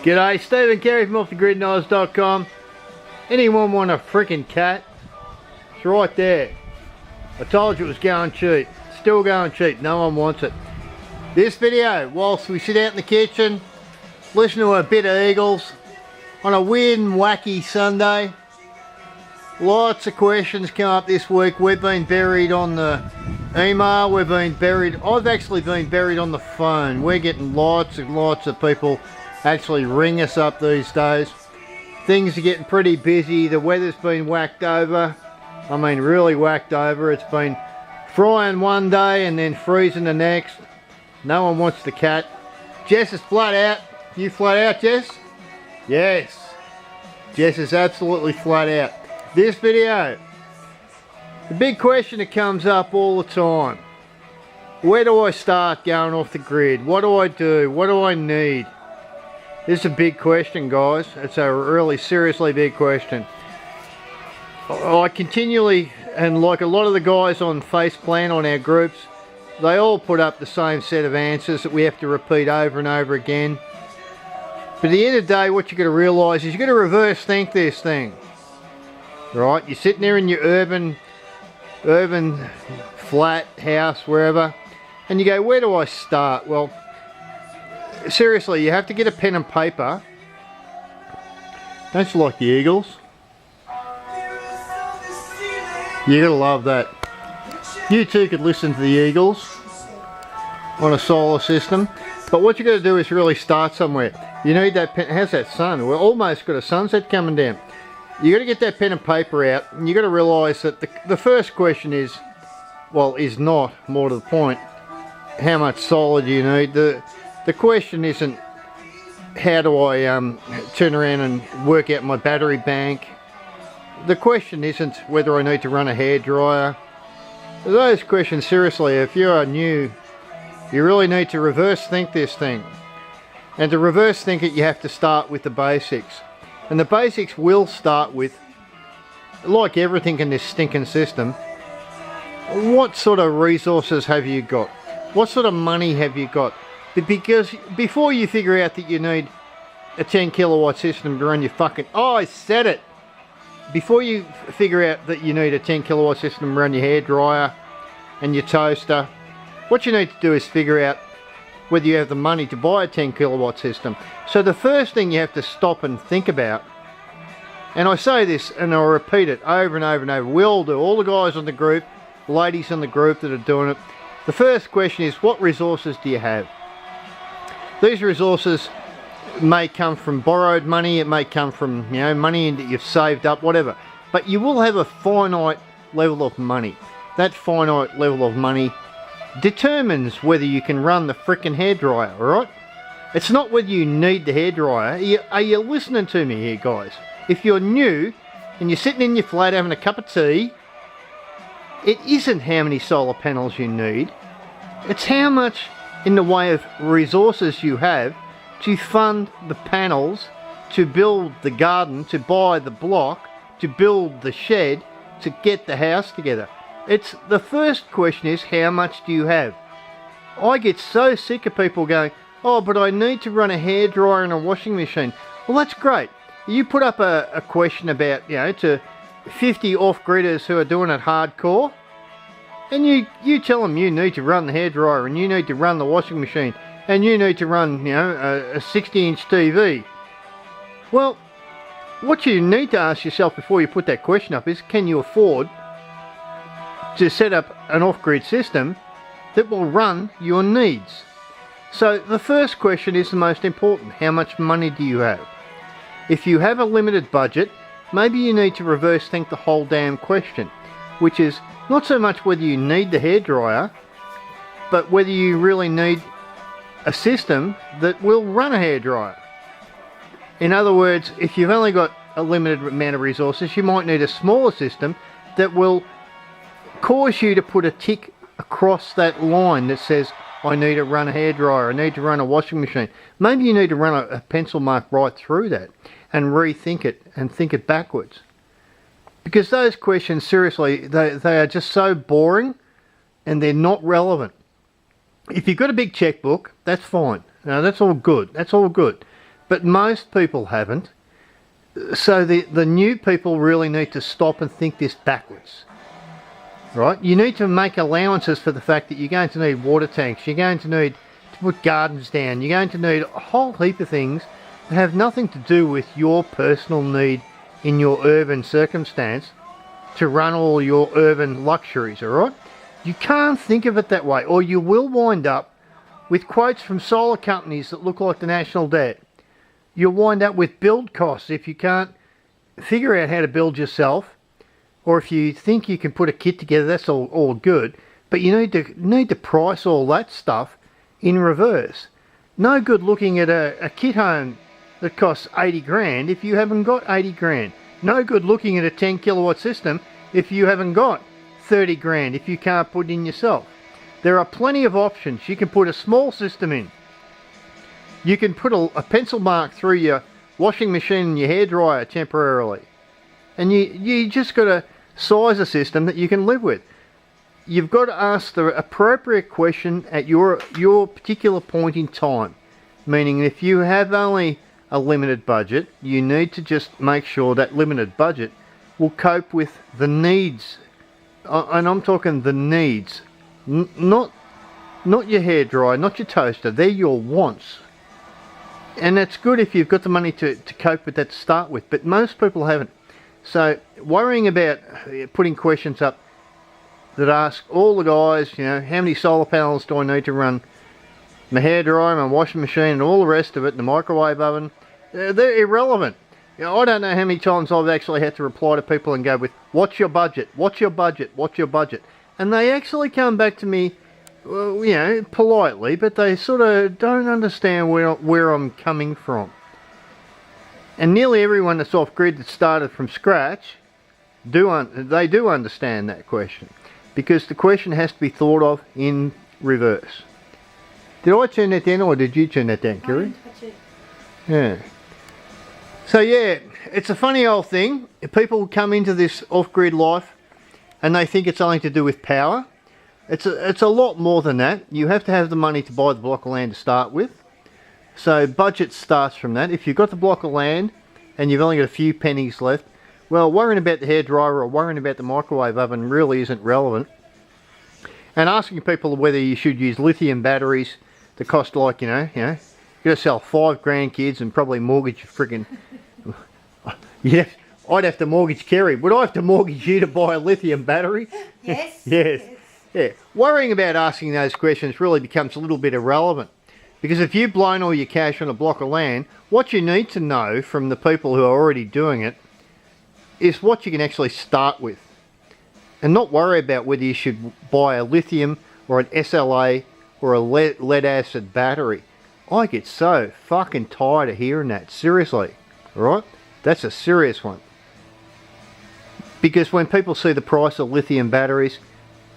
G'day, Steve and Kerri from OffTheGridKnives.com. Anyone want a freaking cat? It's right there. I told you it was going cheap. Still going cheap. No one wants it. This video, whilst we sit out in the kitchen, listen to a bit of Eagles on a weird and wacky Sunday. Lots of questions come up this week. We've been buried on the email. We've been buried. I've actually been buried on the phone. We're getting lots and lots of people actually ring us up these days. Things are getting pretty busy. The weather's been whacked over. I mean, really whacked over. It's been frying one day and then freezing the next. No one wants the cat. Jess is flat out. You flat out, Jess? Yes. Jess is absolutely flat out. This video, the big question that comes up all the time. Where do I start going off the grid? What do I do? What do I need? This is a big question, guys. It's a really seriously big question. I continually, and like a lot of the guys on FacePlan on our groups, they all put up the same set of answers that we have to repeat over and over again. But at the end of the day, what you've got to realise is you've got to reverse think this thing. Right? You're sitting there in your urban flat house, wherever, and you go, where do I start? Well, seriously, you have to get a pen and paper. Don't you like the Eagles? You gotta love that. You too could listen to the Eagles on a solar system. But what you gotta do is really start somewhere. You need that pen. How's that sun? We're almost got a sunset coming down. You gotta get that pen and paper out, and you gotta realise that the first question is, well, is not, more to the point, how much solar do you need? The question isn't how do I turn around and work out my battery bank. The question isn't whether I need to run a hairdryer. Those questions, seriously, if you are new, you really need to reverse think this thing. And to reverse think it, you have to start with the basics. And the basics will start with, like everything in this stinking system, what sort of resources have you got? What sort of money have you got? Because before you figure out that you need a 10 kilowatt system to run your fucking... Oh, I said it! Before you figure out that you need a 10 kilowatt system to run your hairdryer and your toaster, what you need to do is figure out whether you have the money to buy a 10 kilowatt system. So the first thing you have to stop and think about, and I say this and I'll repeat it over and over and over, we all do, all the guys on the group, ladies on the group that are doing it, the first question is, what resources do you have? These resources may come from borrowed money, it may come from, you know, money that you've saved up, whatever. But you will have a finite level of money. That finite level of money determines whether you can run the frickin' hairdryer, alright? It's not whether you need the hairdryer. Are you listening to me here, guys? If you're new and you're sitting in your flat having a cup of tea, it isn't how many solar panels you need. It's how much in the way of resources you have to fund the panels, to build the garden, to buy the block, to build the shed, to get the house together. It's the first question is, how much do you have? I get so sick of people going, oh, but I need to run a hairdryer and a washing machine. Well, that's great. You put up a question about, you know, to 50 off-gridders who are doing it hardcore, and you tell them you need to run the hairdryer and you need to run the washing machine and you need to run, you know, a 60-inch TV. Well, what you need to ask yourself before you put that question up is, can you afford to set up an off-grid system that will run your needs? So the first question is the most important. How much money do you have? If you have a limited budget, maybe you need to reverse think the whole damn question, which is not so much whether you need the hairdryer, but whether you really need a system that will run a hairdryer. In other words, if you've only got a limited amount of resources, you might need a smaller system that will cause you to put a tick across that line that says, I need to run a hairdryer, I need to run a washing machine. Maybe you need to run a pencil mark right through that and rethink it and think it backwards. Because those questions, seriously, they are just so boring and they're not relevant. If you've got a big checkbook, that's fine. Now, that's all good. That's all good. but most people haven't. So the new people really need to stop and think this backwards. Right? You need to make allowances for the fact that you're going to need water tanks, you're going to need to put gardens down, you're going to need a whole heap of things that have nothing to do with your personal need in your urban circumstance to run all your urban luxuries, alright? You can't think of it that way, or you will wind up with quotes from solar companies that look like the national debt. You'll wind up with build costs if you can't figure out how to build yourself. Or if you think you can put a kit together, that's all good. But you need to price all that stuff in reverse. No good looking at a kit home that costs 80 grand if you haven't got 80 grand. No good looking at a 10 kilowatt system if you haven't got 30 grand, if you can't put it in yourself. There are plenty of options. You can put a small system in. You can put a pencil mark through your washing machine and your hairdryer temporarily. And you just got to size a system that you can live with. You've got to ask the appropriate question at your particular point in time. Meaning if you have only a limited budget, you need to just make sure that limited budget will cope with the needs. And I'm talking the needs. Not your hairdryer, not your toaster. They're your wants. And that's good if you've got the money to cope with that to start with. But most people haven't. So worrying about putting questions up that ask all the guys, how many solar panels do I need to run my hairdryer, my washing machine and all the rest of it, the microwave oven, they're irrelevant. I don't know how many times I've actually had to reply to people and go with, what's your budget, what's your budget, what's your budget? And they actually come back to me, politely, but they sort of don't understand where I'm coming from. And nearly everyone that's off-grid that started from scratch, they do understand that question. Because the question has to be thought of in reverse. Did I turn that down or did you turn that down, Kerri? Yeah. So yeah, it's a funny old thing. People come into this off-grid life and they think it's only to do with power. It's a lot more than that. You have to have the money to buy the block of land to start with. So budget starts from that. If you've got the block of land and you've only got a few pennies left, well, worrying about the hairdryer or worrying about the microwave oven really isn't relevant. And asking people whether you should use lithium batteries that cost like, you got to sell 5 grandkids and probably mortgage your friggin'... I'd have to mortgage Kerri. Would I have to mortgage you to buy a lithium battery? Yes. Yes. Yeah. Worrying about asking those questions really becomes a little bit irrelevant. Because if you've blown all your cash on a block of land, what you need to know from the people who are already doing it is what you can actually start with. And not worry about whether you should buy a lithium or an SLA or a lead acid battery. I get so fucking tired of hearing that. Seriously. Alright? That's a serious one. Because when people see the price of lithium batteries,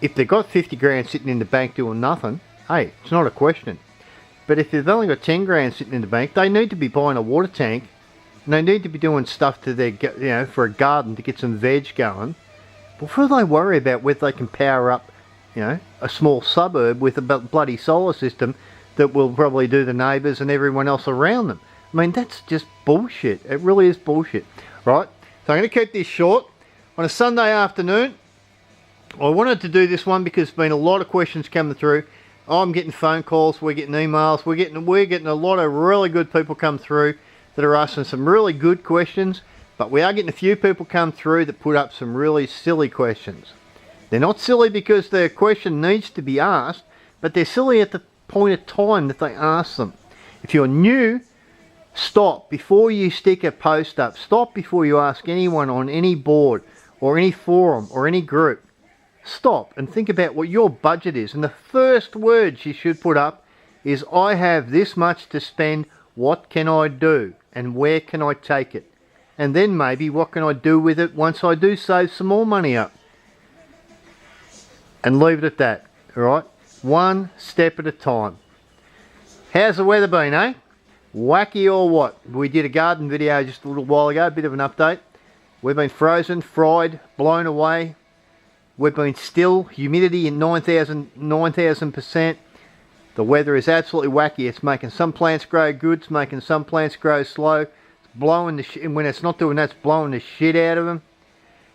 if they've got 50 grand sitting in the bank doing nothing, hey, it's not a question. But if they've only got 10 grand sitting in the bank, they need to be buying a water tank and they need to be doing stuff to their, for a garden to get some veg going before they worry about whether they can power up, a small suburb with a bloody solar system that will probably do the neighbours and everyone else around them. I mean, that's just bullshit. It really is bullshit. Right? So I'm going to keep this short. On a Sunday afternoon, I wanted to do this one because there's been a lot of questions coming through. I'm getting phone calls, we're getting emails, we're getting a lot of really good people come through that are asking some really good questions, but we are getting a few people come through that put up some really silly questions. They're not silly because their question needs to be asked, but they're silly at the point of time that they ask them. If you're new, stop before you stick a post up. Stop before you ask anyone on any board or any forum or any group. Stop and think about what your budget is. And the first words you should put up is, I have this much to spend. What can I do? And where can I take it? And then maybe what can I do with it once I do save some more money up? And leave it at that. Alright? One step at a time. How's the weather been, eh? Wacky or what? We did a garden video just a little while ago, a bit of an update. We've been frozen, fried, blown away. We've been still, humidity in 9,000%. The weather is absolutely wacky. It's making some plants grow good, it's making some plants grow slow. It's blowing and when it's not doing that, it's blowing the shit out of them.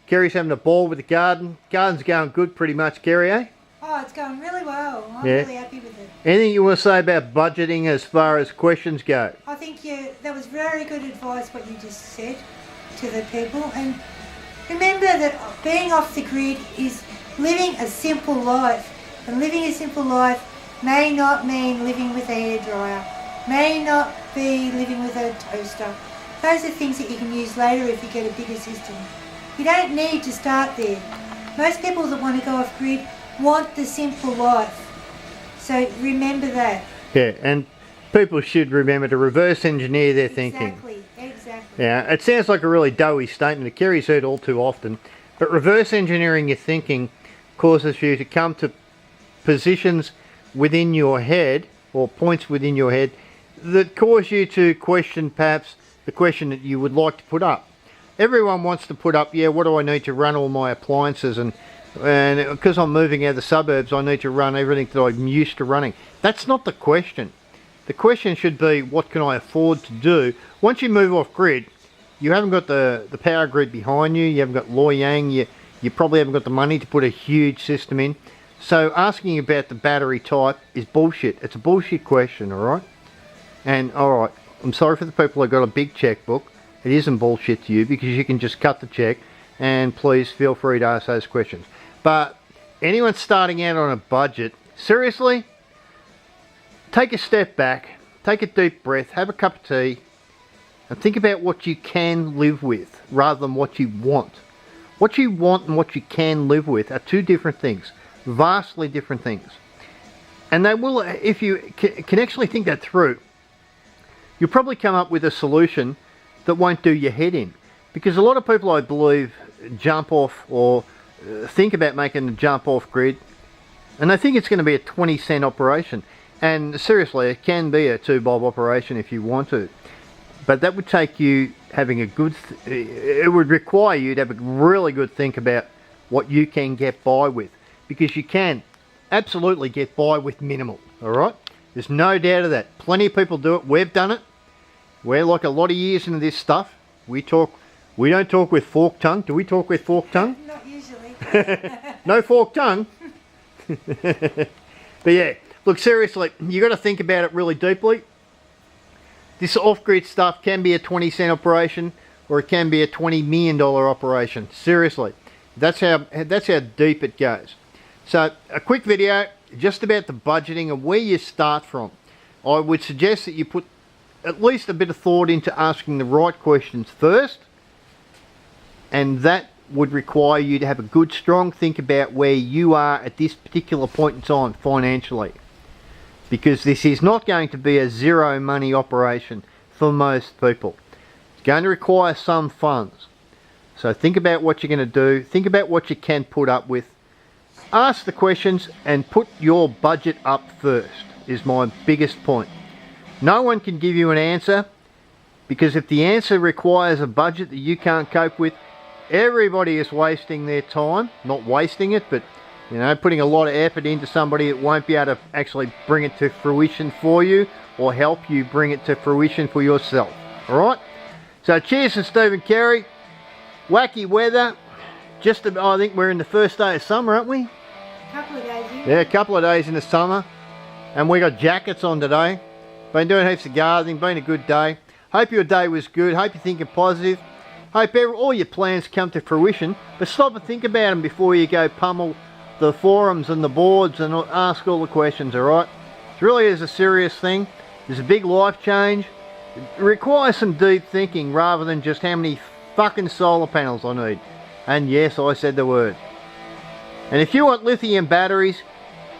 Kerri's having a ball with the garden. Garden's going good pretty much, Kerri, eh? Oh, it's going really well. I'm really happy with it. Anything you want to say about budgeting as far as questions go? I think that was very good advice what you just said to the people. And remember that being off the grid is living a simple life. And living a simple life may not mean living with a hairdryer, may not be living with a toaster. Those are things that you can use later if you get a bigger system. You don't need to start there. Most people that want to go off grid want the simple life. So remember that. Yeah, and people should remember to reverse engineer their thinking. Exactly. Yeah, it sounds like a really doughy statement that Kerri's heard all too often, but reverse engineering your thinking causes you to come to positions within your head, or points within your head, that cause you to question perhaps the question that you would like to put up. Everyone wants to put up, yeah, what do I need to run all my appliances, and because I'm moving out of the suburbs, I need to run everything that I'm used to running. That's not the question. The question should be, what can I afford to do? Once you move off grid, you haven't got the power grid behind you, you haven't got Loy Yang, you probably haven't got the money to put a huge system in. So asking about the battery type is bullshit. It's a bullshit question, alright? And alright, I'm sorry for the people that got a big checkbook. It isn't bullshit to you because you can just cut the check, and please feel free to ask those questions. But anyone starting out on a budget, seriously, take a step back, take a deep breath, have a cup of tea, and think about what you can live with rather than what you want. What you want and what you can live with are two different things, vastly different things. And they will, if you can actually think that through, you'll probably come up with a solution that won't do your head in. Because a lot of people, I believe, jump off or think about making a jump off grid, and they think it's going to be a 20-cent operation. And seriously, it can be a 2-bob operation if you want to. But that would take you having a good, it would require you to have a really good think about what you can get by with. Because you can absolutely get by with minimal, alright? There's no doubt of that. Plenty of people do it. We've done it. We're like a lot of years into this stuff. We don't talk with forked tongue. Do we talk with forked tongue? Not usually. No forked tongue. But yeah, look, seriously, you got to think about it really deeply. This off-grid stuff can be a 20-cent operation, or it can be a $20 million operation. Seriously, that's how deep it goes. So a quick video just about the budgeting and where you start from. I would suggest that you put at least a bit of thought into asking the right questions first, and that would require you to have a good strong think about where you are at this particular point in time financially, because this is not going to be a zero money operation for most people. It's going to require some funds. So think about what you're going to do, think about what you can put up with, ask the questions and put your budget up first is my biggest point. No one can give you an answer, because if the answer requires a budget that you can't cope with, everybody is wasting their time. Not wasting it, but you know, putting a lot of effort into somebody that won't be able to actually bring it to fruition for you or help you bring it to fruition for yourself. Alright? So cheers to Steve and Kerri. Wacky weather. I think we're in the first day of summer, aren't we? Couple of days in. Yeah, a couple of days in the summer. And we got jackets on today. Been doing heaps of gardening, been a good day. Hope your day was good, hope you're thinking positive. Hope all your plans come to fruition, but stop and think about them before you go pummel the forums and the boards and ask all the questions, alright? It really is a serious thing. There's a big life change. It requires some deep thinking rather than just how many fucking solar panels I need. And yes, I said the word. And if you want lithium batteries,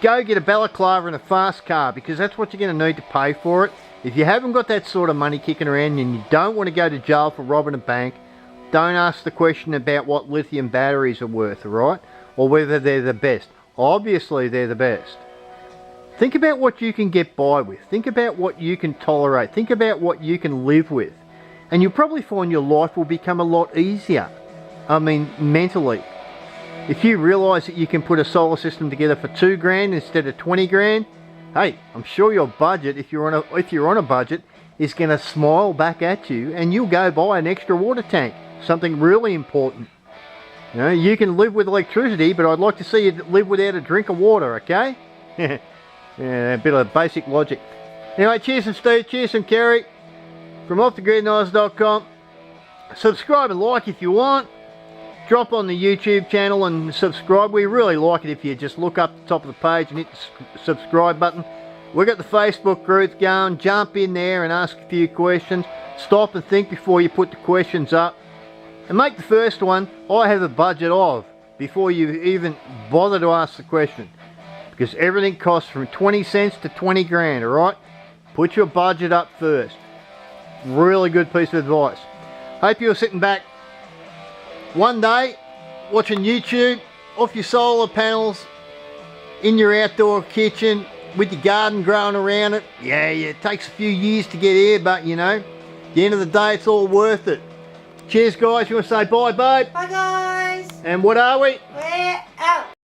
go get a balaclava and a fast car, because that's what you're going to need to pay for it. If you haven't got that sort of money kicking around and you don't want to go to jail for robbing a bank, don't ask the question about what lithium batteries are worth, alright? Or whether they're the best. Obviously they're the best. Think about what you can get by with. Think about what you can tolerate. Think about what you can live with. And you'll probably find your life will become a lot easier. I mean, mentally. If you realise that you can put a solar system together for 2 grand instead of 20 grand, hey, I'm sure your budget, if you're on a budget, is going to smile back at you, and you'll go buy an extra water tank. Something really important. You know, you can live with electricity, but I'd like to see you live without a drink of water, okay? Yeah, a bit of basic logic. Anyway, cheers from Steve, cheers from Kerri, from offthegridandeyes.com. Subscribe and like if you want. Drop on the YouTube channel and subscribe. We really like it if you just look up the top of the page and hit the subscribe button. We've got the Facebook group going. Jump in there and ask a few questions. Stop and think before you put the questions up. And make the first one, I have a budget of, before you even bother to ask the question. Because everything costs from 20 cents to 20 grand, alright? Put your budget up first. Really good piece of advice. Hope you're sitting back one day watching YouTube off your solar panels in your outdoor kitchen with your garden growing around it. Yeah, it takes a few years to get here, but you know, at the end of the day, it's all worth it. Cheers, guys. You want to say bye, babe? Bye, guys. And what are we? We're